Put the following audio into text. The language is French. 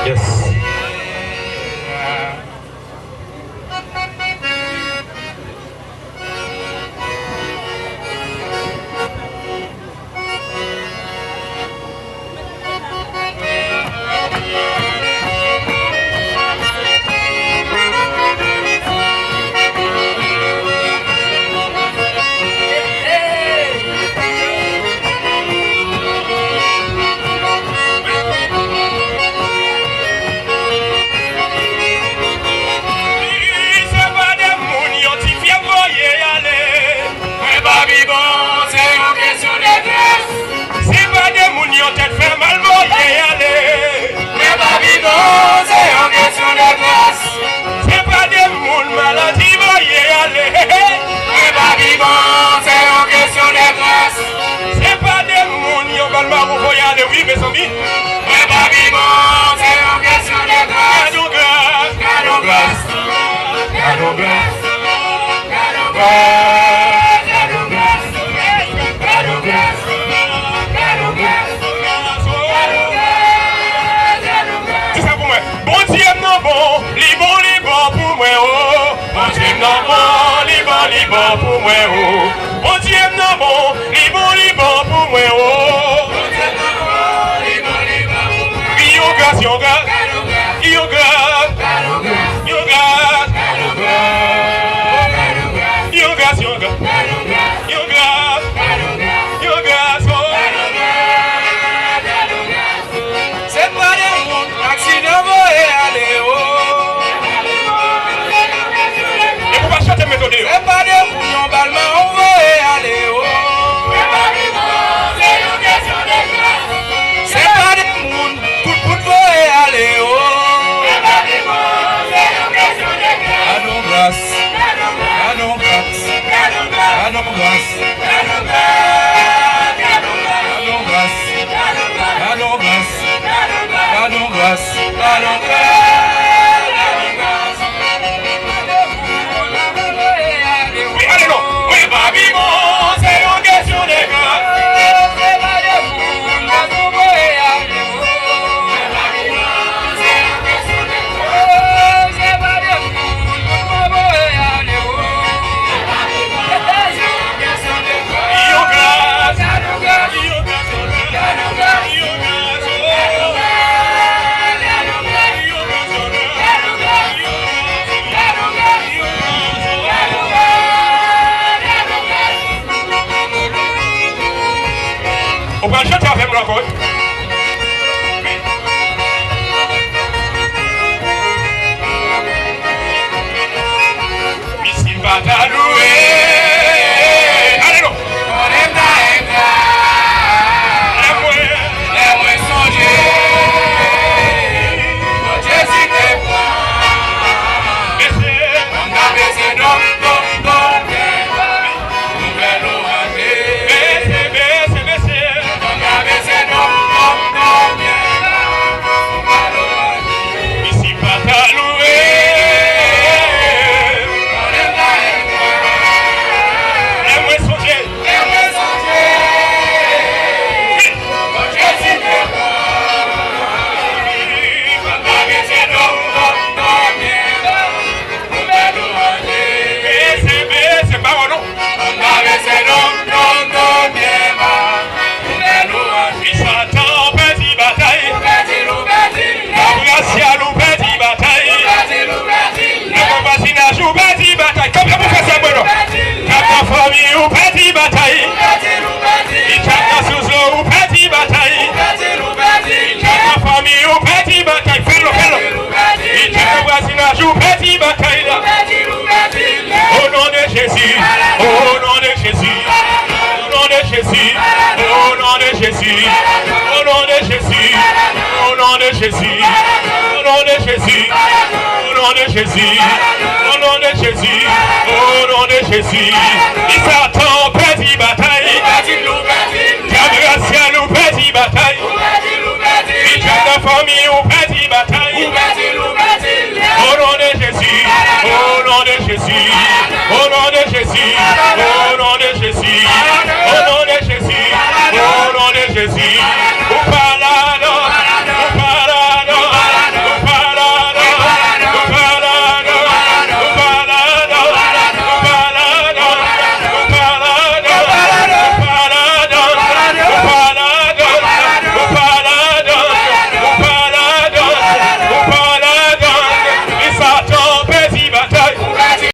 Yes. Oui, mes amis. Mais pas vivant, c'est une question de grâce. Cadeau grâce, cadeau grâce, cadeau grâce, cadeau grâce, cadeau grâce, cadeau grâce, cadeau grâce, cadeau grâce. C'est ça pour moi. Bon Dieu non bon, libre pour moi oh. Bon Dieu non bon, libre pour moi oh. Bon Dieu non bon, libre pour moi oh. Yoga, yoga, yoga, yoga, yoga, yoga, c'est pas des accidents et aller oh. Et vous pas chanter méthode. C'est pas des bouillons balma on va aller oh. C'est pas des moun coup de aller oh. Canon grâce, canon grâce, canon grâce, canon grâce, canon grâce, canon grâce, canon grâce. Oui, allez non, oui, pas vivant, c'est une question de grâce. On va chanter avec moi encore. Ici va t'allouer. Allez non. On est là. Les songer. Mon Dieu s'il te prend. Baissez. On a baissé donc. Famille ou petit bataille, il chante sous l'eau ou petit bataille, il chante famille ou petit bataille, fais-le, il chante voisinage ou petit bataille, au nom de Jésus, au nom de Jésus, au nom de Jésus, au nom de Jésus, au nom de Jésus, au nom de Jésus, au nom de Jésus, au nom de Jésus, au nom de Jésus, au nom de Jésus. Il s'attend au petit bataille. Diable ciel ou petit bataille. Il chante la famille ou petit bataille. Au nom de Jésus, au nom de Jésus, au nom de Jésus, au nom de Jésus, au nom de Jésus, au nom de Jésus.